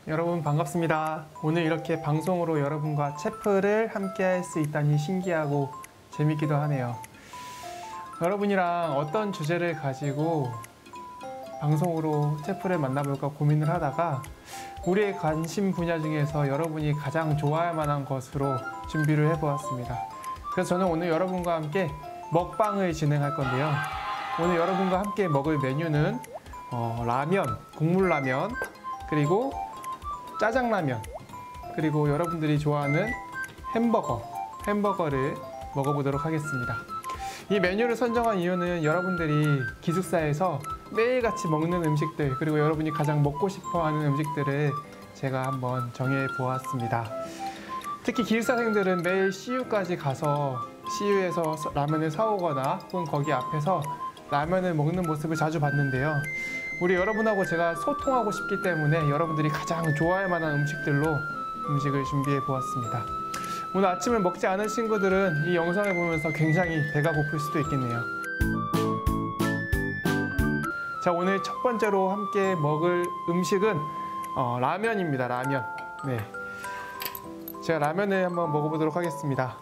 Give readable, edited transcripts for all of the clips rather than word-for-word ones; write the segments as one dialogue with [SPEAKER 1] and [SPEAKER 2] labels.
[SPEAKER 1] 여러분 반갑습니다. 오늘 이렇게 방송으로 여러분과 체프를 함께 할 수 있다니 신기하고 재밌기도 하네요. 여러분이랑 어떤 주제를 가지고 방송으로 체프를 만나볼까 고민을 하다가 우리의 관심 분야 중에서 여러분이 가장 좋아할 만한 것으로 준비를 해보았습니다. 그래서 저는 오늘 여러분과 함께 먹방을 진행할 건데요. 오늘 여러분과 함께 먹을 메뉴는 라면, 국물라면, 그리고 짜장라면, 그리고 여러분들이 좋아하는 햄버거를 먹어보도록 하겠습니다. 이 메뉴를 선정한 이유는 여러분들이 기숙사에서 매일같이 먹는 음식들, 그리고 여러분이 가장 먹고 싶어하는 음식들을 제가 한번 정해 보았습니다. 특히 기숙사생들은 매일 CU까지 가서 CU에서 라면을 사오거나 혹은 거기 앞에서 라면을 먹는 모습을 자주 봤는데요. 우리 여러분하고 제가 소통하고 싶기 때문에 여러분들이 가장 좋아할 만한 음식들로 음식을 준비해 보았습니다. 오늘 아침을 먹지 않은 친구들은 이 영상을 보면서 굉장히 배가 고플 수도 있겠네요. 자, 오늘 첫 번째로 함께 먹을 음식은 라면입니다. 라면. 네, 제가 라면을 한번 먹어보도록 하겠습니다.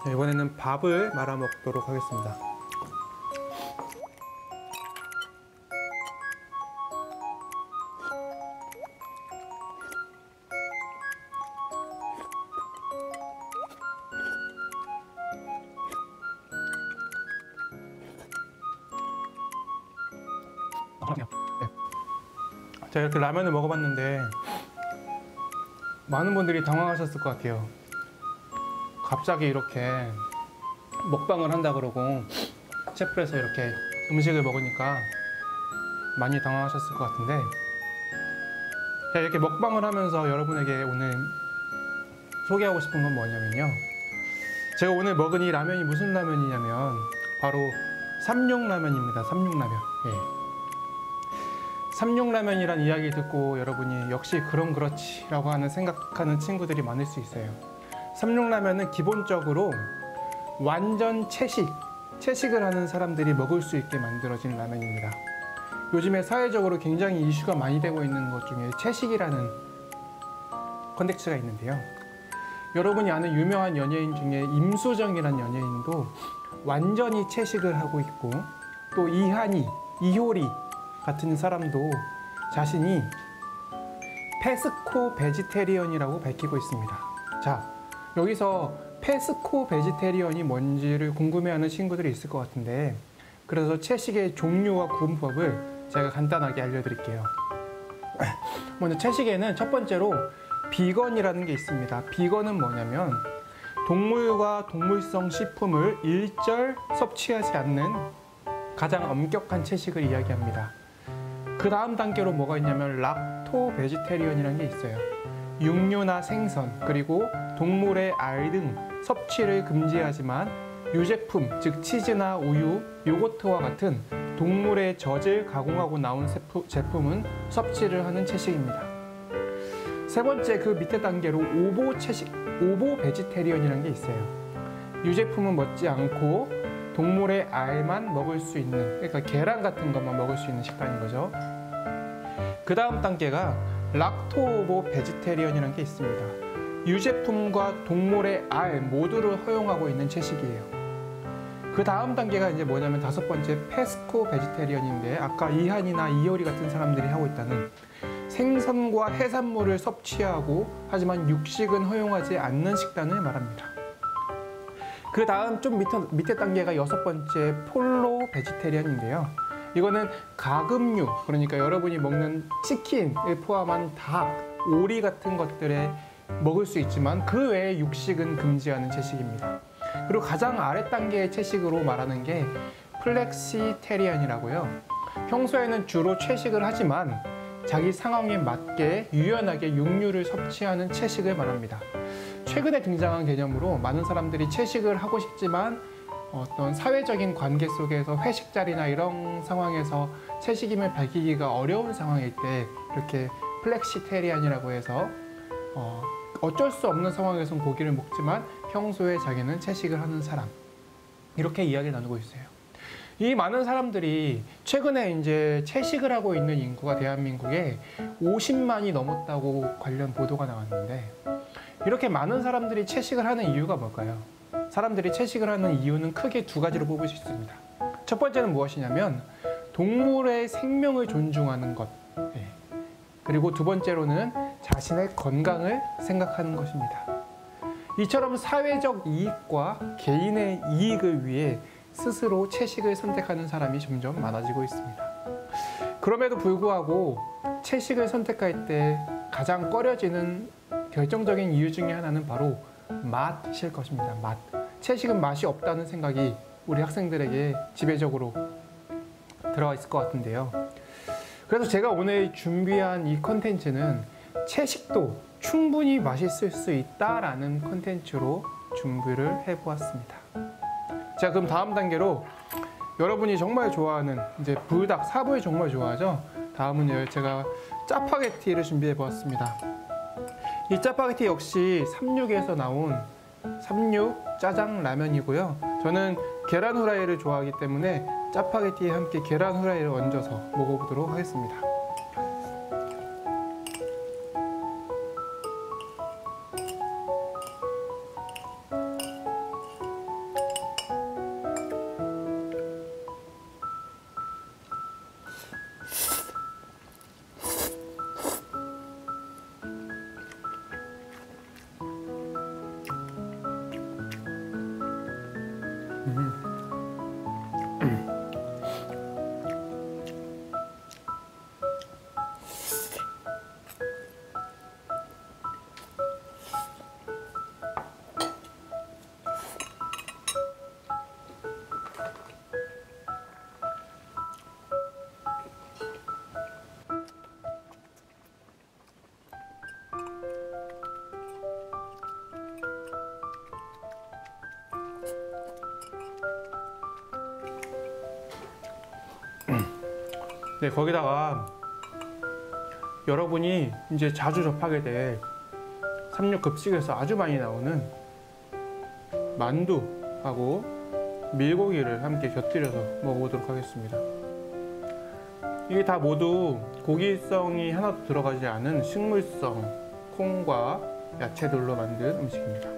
[SPEAKER 1] 자, 이번에는 밥을 말아 먹도록 하겠습니다. 네. 제가 이렇게 라면을 먹어봤는데 많은 분들이 당황하셨을 것 같아요. 갑자기 이렇게 먹방을 한다 그러고 셰프에서 이렇게 음식을 먹으니까 많이 당황하셨을 것 같은데, 제가 이렇게 먹방을 하면서 여러분에게 오늘 소개하고 싶은 건 뭐냐면요, 제가 오늘 먹은 이 라면이 무슨 라면이냐면 바로 삼육라면입니다. 삼육라면. 예. 삼육라면이란 이야기 듣고 여러분이 역시 그렇지 라고 생각하는 친구들이 많을 수 있어요. 삼육라면은 기본적으로 완전 채식을 하는 사람들이 먹을 수 있게 만들어진 라면입니다. 요즘에 사회적으로 굉장히 이슈가 많이 되고 있는 것 중에 채식이라는 컨텐츠가 있는데요. 여러분이 아는 유명한 연예인 중에 임수정이라는 연예인도 완전히 채식을 하고 있고, 또 이한이, 이효리 같은 사람도 자신이 페스코 베지테리언이라고 밝히고 있습니다. 자, 여기서 페스코 베지테리언이 뭔지를 궁금해하는 친구들이 있을 것 같은데, 그래서 채식의 종류와 구분법을 제가 간단하게 알려드릴게요. 먼저 채식에는 첫 번째로 비건이라는 게 있습니다. 비건은 뭐냐면 동물과 동물성 식품을 일절 섭취하지 않는 가장 엄격한 채식을 이야기합니다. 그 다음 단계로 뭐가 있냐면 락토 베지테리언이라는 게 있어요. 육류나 생선, 그리고 동물의 알 등 섭취를 금지하지만 유제품, 즉 치즈나 우유, 요거트와 같은 동물의 젖을 가공하고 나온 제품은 섭취를 하는 채식입니다. 세 번째, 그 밑에 단계로 오보 베지테리언이라는 게 있어요. 유제품은 먹지 않고 동물의 알만 먹을 수 있는, 그러니까 계란 같은 것만 먹을 수 있는 식단인 거죠. 그 다음 단계가 락토오보 베지테리언이라는 게 있습니다. 유제품과 동물의 알 모두를 허용하고 있는 채식이에요. 그 다음 단계가 이제 뭐냐면 다섯 번째 페스코 베지테리언인데, 아까 이한이나 이효리 같은 사람들이 하고 있다는 생선과 해산물을 섭취하고 하지만 육식은 허용하지 않는 식단을 말합니다. 그 다음 좀 밑에 단계가 6번째 폴로 베지테리안인데요. 이거는 가금류, 그러니까 여러분이 먹는 치킨을 포함한 닭, 오리 같은 것들에 먹을 수 있지만 그 외에 육식은 금지하는 채식입니다. 그리고 가장 아래 단계의 채식으로 말하는 게 플렉시테리안이라고요. 평소에는 주로 채식을 하지만 자기 상황에 맞게 유연하게 육류를 섭취하는 채식을 말합니다. 최근에 등장한 개념으로 많은 사람들이 채식을 하고 싶지만 어떤 사회적인 관계 속에서 회식 자리나 이런 상황에서 채식임을 밝히기가 어려운 상황일 때 이렇게 플렉시테리안이라고 해서 어쩔 수 없는 상황에선 고기를 먹지만 평소에 자기는 채식을 하는 사람, 이렇게 이야기를 나누고 있어요. 이 많은 사람들이 최근에 이제 채식을 하고 있는 인구가 대한민국에 50만이 넘었다고 관련 보도가 나왔는데, 이렇게 많은 사람들이 채식을 하는 이유가 뭘까요? 사람들이 채식을 하는 이유는 크게 두 가지로 뽑을 수 있습니다. 첫 번째는 무엇이냐면 동물의 생명을 존중하는 것, 그리고 두 번째로는 자신의 건강을 생각하는 것입니다. 이처럼 사회적 이익과 개인의 이익을 위해 스스로 채식을 선택하는 사람이 점점 많아지고 있습니다. 그럼에도 불구하고 채식을 선택할 때 가장 꺼려지는 결정적인 이유 중에 하나는 바로 맛일 것입니다. 맛. 채식은 맛이 없다는 생각이 우리 학생들에게 지배적으로 들어와 있을 것 같은데요. 그래서 제가 오늘 준비한 이 컨텐츠는 채식도 충분히 맛있을 수 있다라는 컨텐츠로 준비를 해보았습니다. 자, 그럼 다음 단계로 여러분이 정말 좋아하는 이제 불닭, 사부에 정말 좋아하죠? 다음은 제가 짜파게티를 준비해 보았습니다. 이 짜파게티 역시 삼육에서 나온 삼육 짜장 라면이고요. 저는 계란 후라이를 좋아하기 때문에 짜파게티에 함께 계란 후라이를 얹어서 먹어보도록 하겠습니다. 네, 거기다가 여러분이 이제 자주 접하게 될 삼육급식에서 아주 많이 나오는 만두하고 밀고기를 함께 곁들여서 먹어보도록 하겠습니다. 이게 다 모두 고기성이 하나도 들어가지 않은 식물성 콩과 야채들로 만든 음식입니다.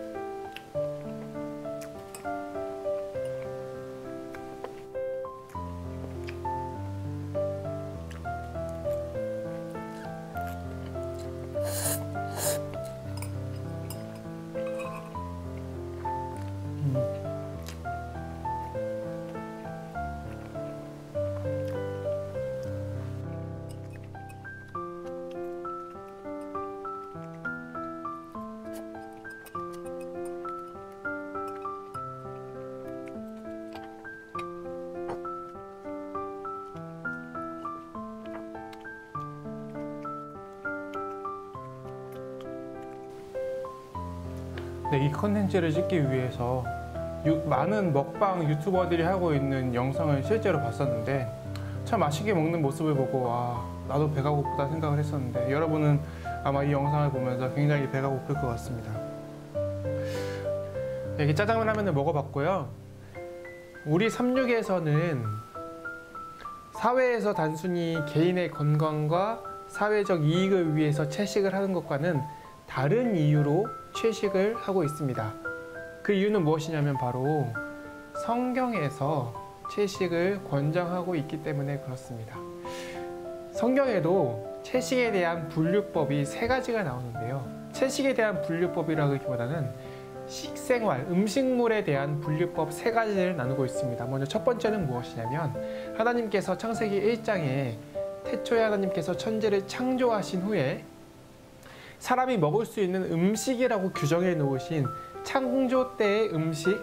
[SPEAKER 1] 네, 이 컨텐츠를 찍기 위해서 많은 먹방 유튜버들이 하고 있는 영상을 실제로 봤었는데 참 맛있게 먹는 모습을 보고 나도 배가 고프다 생각을 했었는데 여러분은 아마 이 영상을 보면서 굉장히 배가 고플 것 같습니다. 네, 이렇게 짜장라면을 먹어봤고요. 우리 삼육에서는 사회에서 단순히 개인의 건강과 사회적 이익을 위해서 채식을 하는 것과는 다른 이유로 채식을 하고 있습니다. 그 이유는 무엇이냐면 바로 성경에서 채식을 권장하고 있기 때문에 그렇습니다. 성경에도 채식에 대한 분류법이 세 가지가 나오는데요. 채식에 대한 분류법이라기보다는 식생활, 음식물에 대한 분류법 세 가지를 나누고 있습니다. 먼저 첫 번째는 무엇이냐면 하나님께서 창세기 1장에 태초에 하나님께서 천지를 창조하신 후에 사람이 먹을 수 있는 음식이라고 규정해 놓으신 창조 때의 음식이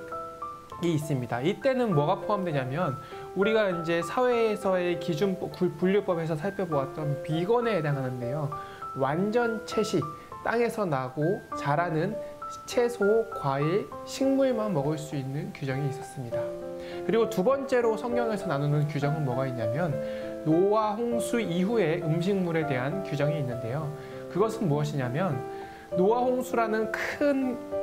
[SPEAKER 1] 있습니다. 이때는 뭐가 포함되냐면 우리가 이제 사회에서의 기준 분류법에서 살펴보았던 비건에 해당하는데요. 완전 채식, 땅에서 나고 자라는 채소, 과일, 식물만 먹을 수 있는 규정이 있었습니다. 그리고 두 번째로 성경에서 나누는 규정은 뭐가 있냐면 노아 홍수 이후의 음식물에 대한 규정이 있는데요. 그것은 무엇이냐면 노아 홍수라는 큰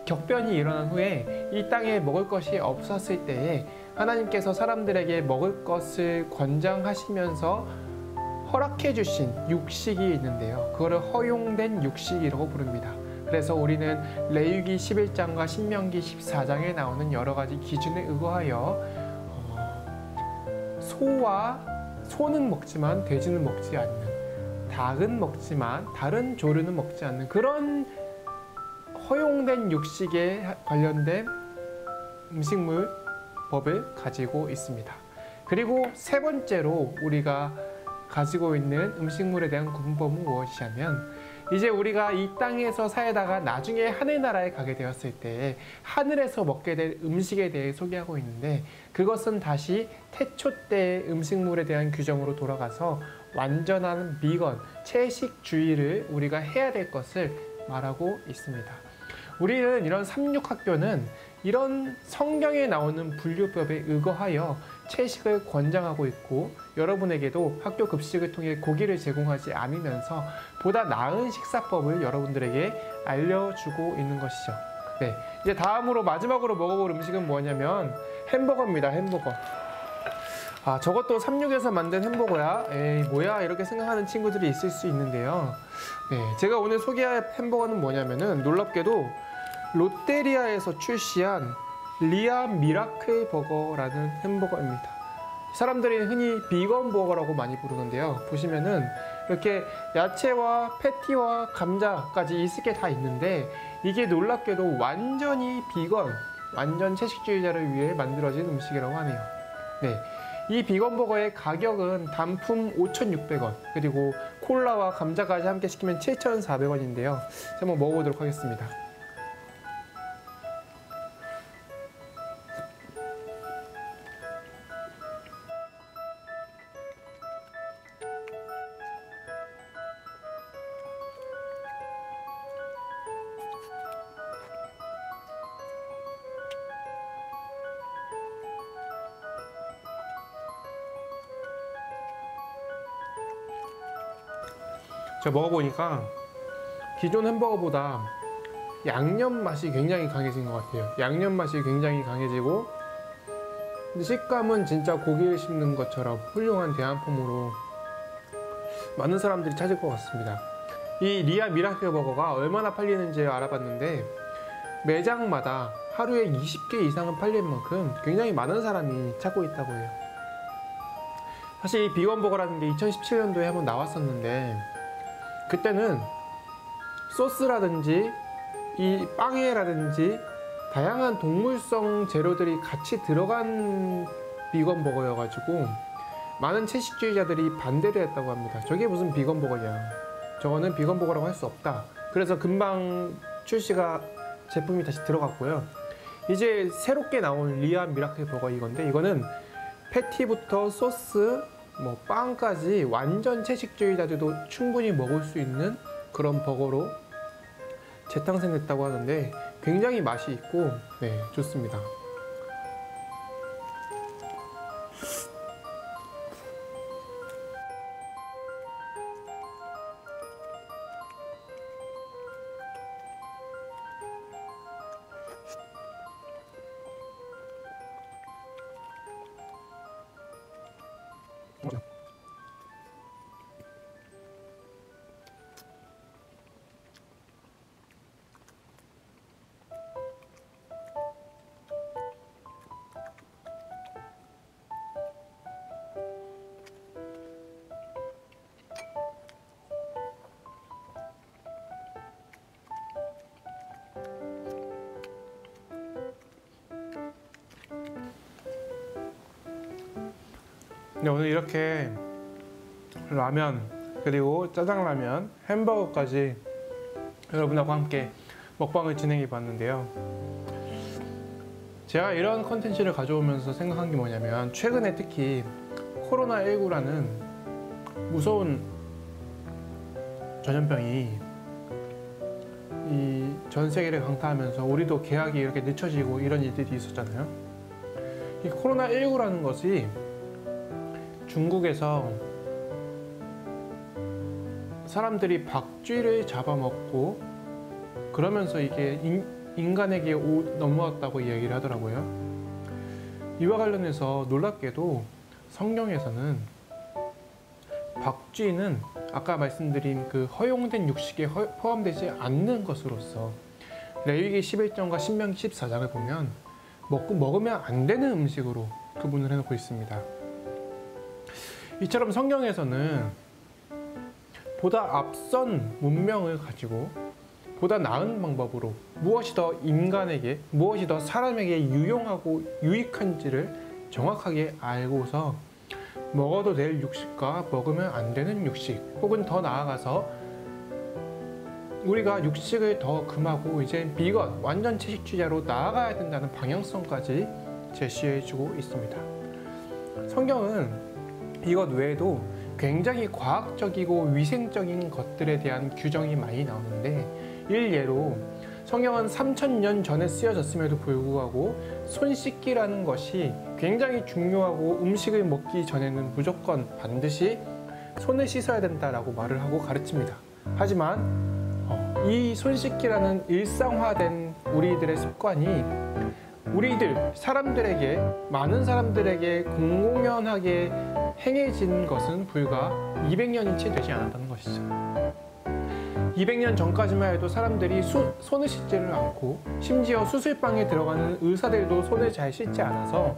[SPEAKER 1] 격변이 일어난 후에 이 땅에 먹을 것이 없었을 때에 하나님께서 사람들에게 먹을 것을 권장하시면서 허락해 주신 육식이 있는데요. 그거를 허용된 육식이라고 부릅니다. 그래서 우리는 레위기 11장과 신명기 14장에 나오는 여러 가지 기준에 의거하여 소는 먹지만 돼지는 먹지 않는, 닭은 먹지만 다른 조류는 먹지 않는 그런 허용된 육식에 관련된 음식물 법을 가지고 있습니다. 그리고 세 번째로 우리가 가지고 있는 음식물에 대한 구분법은 무엇이냐면 이제 우리가 이 땅에서 살다가 나중에 하늘나라에 가게 되었을 때 하늘에서 먹게 될 음식에 대해 소개하고 있는데 그것은 다시 태초 때의 음식물에 대한 규정으로 돌아가서 완전한 비건, 채식주의를 우리가 해야 될 것을 말하고 있습니다. 우리는 이런 삼육학교는 이런 성경에 나오는 분류법에 의거하여 채식을 권장하고 있고 여러분에게도 학교 급식을 통해 고기를 제공하지 않으면서 보다 나은 식사법을 여러분들에게 알려주고 있는 것이죠. 네, 이제 다음으로 마지막으로 먹어볼 음식은 뭐냐면 햄버거입니다. 햄버거. 아, 저것도 삼육에서 만든 햄버거야? 에이, 뭐야? 이렇게 생각하는 친구들이 있을 수 있는데요. 네, 제가 오늘 소개할 햄버거는 뭐냐면은 놀랍게도 롯데리아에서 출시한 리아 미라클 버거라는 햄버거입니다. 사람들이 흔히 비건 버거라고 많이 부르는데요. 보시면은 이렇게 야채와 패티와 감자까지 있을 게 다 있는데 이게 놀랍게도 완전히 비건, 완전 채식주의자를 위해 만들어진 음식이라고 하네요. 네, 이 비건 버거의 가격은 단품 5,600원, 그리고 콜라와 감자까지 함께 시키면 7,400원인데요. 한번 먹어보도록 하겠습니다. 제가 먹어보니까 기존 햄버거보다 양념 맛이 굉장히 강해진 것 같아요. 양념 맛이 굉장히 강해지고 근데 식감은 진짜 고기를 씹는 것처럼 훌륭한 대한품으로 많은 사람들이 찾을 것 같습니다. 이 리아 미라클 버거가 얼마나 팔리는지 알아봤는데 매장마다 하루에 20개 이상은 팔릴 만큼 굉장히 많은 사람이 찾고 있다고 해요. 사실 이 비건 버거라는 게 2017년도에 한번 나왔었는데 그때는 소스라든지 이 빵에라든지 다양한 동물성 재료들이 같이 들어간 비건 버거여가지고 많은 채식주의자들이 반대를 했다고 합니다. 저게 무슨 비건 버거냐, 저거는 비건 버거라고 할 수 없다. 그래서 금방 출시가 제품이 다시 들어갔고요. 이제 새롭게 나온 리아 미라클 버거 이건데 이거는 패티부터 소스, 뭐 빵까지 완전 채식주의자들도 충분히 먹을 수 있는 그런 버거로 재탄생됐다고 하는데 굉장히 맛이 있고 네, 좋습니다. 근데 오늘 이렇게 라면, 그리고 짜장라면, 햄버거까지 여러분하고 함께 먹방을 진행해 봤는데요. 제가 이런 컨텐츠를 가져오면서 생각한 게 뭐냐면, 최근에 특히 코로나19라는 무서운 전염병이 이 전 세계를 강타하면서 우리도 계약이 이렇게 늦춰지고 이런 일들이 있었잖아요. 이 코로나19라는 것이 중국에서 사람들이 박쥐를 잡아먹고 그러면서 이게 인간에게 넘어왔다고 이야기를 하더라고요. 이와 관련해서 놀랍게도 성경에서는 박쥐는 아까 말씀드린 그 허용된 육식에 포함되지 않는 것으로서 레위기 11장과 신명기 14장을 보면 먹으면 안 되는 음식으로 구분을 해놓고 있습니다. 이처럼 성경에서는 보다 앞선 문명을 가지고 보다 나은 방법으로 무엇이 더 인간에게, 무엇이 더 사람에게 유용하고 유익한지를 정확하게 알고서 먹어도 될 육식과 먹으면 안 되는 육식, 혹은 더 나아가서 우리가 육식을 더 금하고 이제 비건, 완전 채식주의자로 나아가야 된다는 방향성까지 제시해주고 있습니다. 성경은 이것 외에도 굉장히 과학적이고 위생적인 것들에 대한 규정이 많이 나오는데, 일례로 성경은 3000년 전에 쓰여졌음에도 불구하고 손 씻기라는 것이 굉장히 중요하고 음식을 먹기 전에는 무조건 반드시 손을 씻어야 된다라고 말을 하고 가르칩니다. 하지만 이 손 씻기라는 일상화된 우리들의 습관이 우리들 사람들에게, 많은 사람들에게 공공연하게 행해진 것은 불과 200년이 채 되지 않았다는 것이죠. 200년 전까지만 해도 사람들이 손을 씻지를 않고, 심지어 수술방에 들어가는 의사들도 손을 잘 씻지 않아서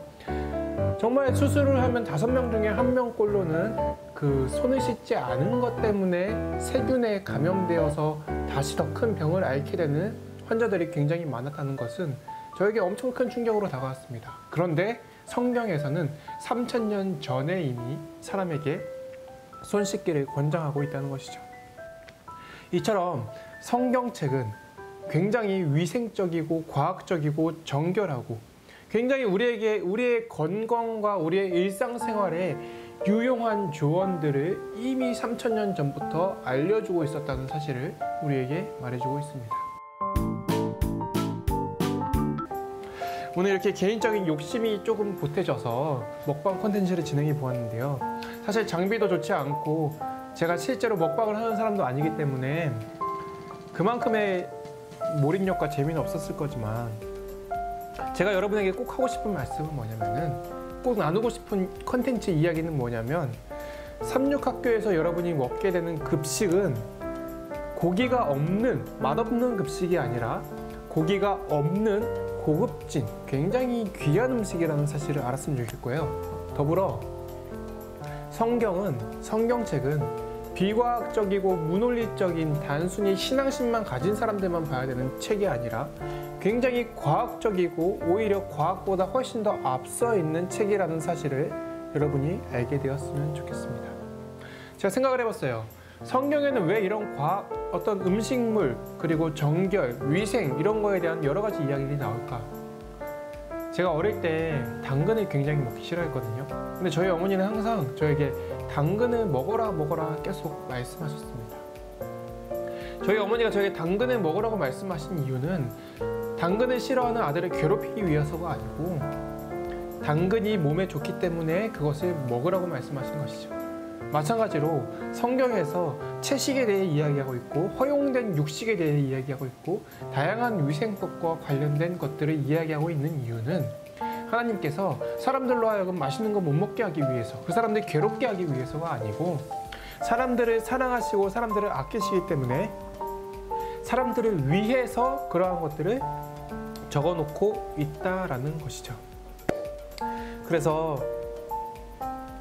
[SPEAKER 1] 정말 수술을 하면 5명 중에 1명꼴로는 그 손을 씻지 않은 것 때문에 세균에 감염되어서 다시 더 큰 병을 앓게 되는 환자들이 굉장히 많았다는 것은 저에게 엄청 큰 충격으로 다가왔습니다. 그런데 성경에서는 3000년 전에 이미 사람에게 손 씻기를 권장하고 있다는 것이죠. 이처럼 성경책은 굉장히 위생적이고 과학적이고 정결하고 굉장히 우리의 건강과 우리의 일상생활에 유용한 조언들을 이미 3000년 전부터 알려주고 있었다는 사실을 우리에게 말해주고 있습니다. 오늘 이렇게 개인적인 욕심이 조금 보태져서 먹방 콘텐츠를 진행해 보았는데요. 사실 장비도 좋지 않고 제가 실제로 먹방을 하는 사람도 아니기 때문에 그만큼의 몰입력과 재미는 없었을 거지만, 제가 여러분에게 꼭 하고 싶은 말씀은 뭐냐면은, 꼭 나누고 싶은 컨텐츠 이야기는 뭐냐면, 삼육학교에서 여러분이 먹게 되는 급식은 고기가 없는, 맛없는 급식이 아니라 고기가 없는 고급진, 굉장히 귀한 음식이라는 사실을 알았으면 좋겠고요. 더불어 성경책은 비과학적이고 무논리적인 단순히 신앙심만 가진 사람들만 봐야 되는 책이 아니라 굉장히 과학적이고 오히려 과학보다 훨씬 더 앞서 있는 책이라는 사실을 여러분이 알게 되었으면 좋겠습니다. 제가 생각을 해봤어요. 성경에는 왜 이런 어떤 음식물, 그리고 정결, 위생 이런 거에 대한 여러 가지 이야기들이 나올까? 제가 어릴 때 당근을 굉장히 먹기 싫어했거든요. 근데 저희 어머니는 항상 저에게 당근을 먹어라 계속 말씀하셨습니다. 저희 어머니가 저에게 당근을 먹으라고 말씀하신 이유는 당근을 싫어하는 아들을 괴롭히기 위해서가 아니고, 당근이 몸에 좋기 때문에 그것을 먹으라고 말씀하신 것이죠. 마찬가지로 성경에서 채식에 대해 이야기하고 있고, 허용된 육식에 대해 이야기하고 있고, 다양한 위생법과 관련된 것들을 이야기하고 있는 이유는 하나님께서 사람들로 하여금 맛있는 거 못 먹게 하기 위해서, 그 사람들 괴롭게 하기 위해서가 아니고, 사람들을 사랑하시고 사람들을 아끼시기 때문에 사람들을 위해서 그러한 것들을 적어놓고 있다라는 것이죠. 그래서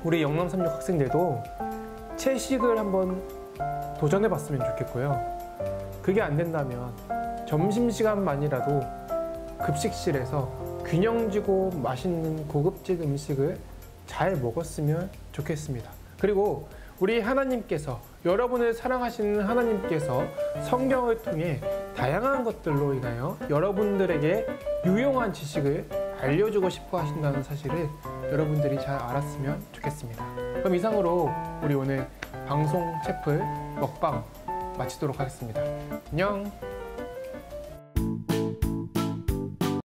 [SPEAKER 1] 우리 영남36 학생들도 채식을 한번 도전해봤으면 좋겠고요. 그게 안 된다면 점심시간만이라도 급식실에서 균형지고 맛있는 고급진 음식을 잘 먹었으면 좋겠습니다. 그리고 우리 하나님께서, 여러분을 사랑하시는 하나님께서 성경을 통해 다양한 것들로 인하여 여러분들에게 유용한 지식을 알려주고 싶어 하신다는 사실을 여러분들이 잘 알았으면 좋겠습니다. 그럼 이상으로 우리 오늘 방송 채플 먹방 마치도록 하겠습니다. 안녕.